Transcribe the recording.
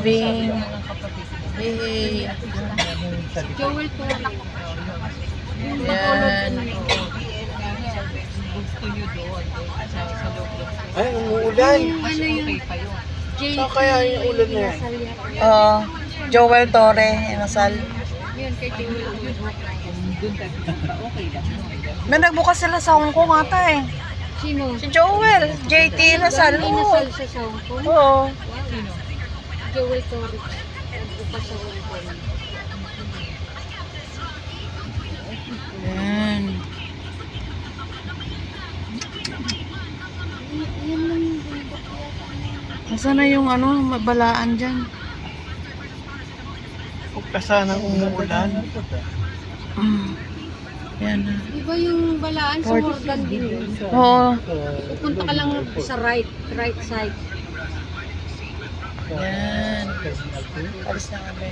Bing. Hey. Joel Torre. Yan. Gusto nyo doon. Sa loob. Ay, umuulan. Mas okay pa yun. Saan kaya yung ulan na yan? Oh, Joel Torre, inasal. Yun, kay Joel Torre. Doon tayo pupunta. Okay lang. May nagbukas sila sa Hong Kong ata eh. Sino? Si Joel, JT inasal. Inasal siya sa Hong Kong? Oo. Sino? Joel Torre. Nagbukas sa Hong Kong. Yan. Nasaan na yung balaan dyan? Huwag ka sanang umuulan. Yan na. Di ba yung balaan sa Morgan din yun? Oo. Pupunta ka lang sa right side. Yan. Alis na kami.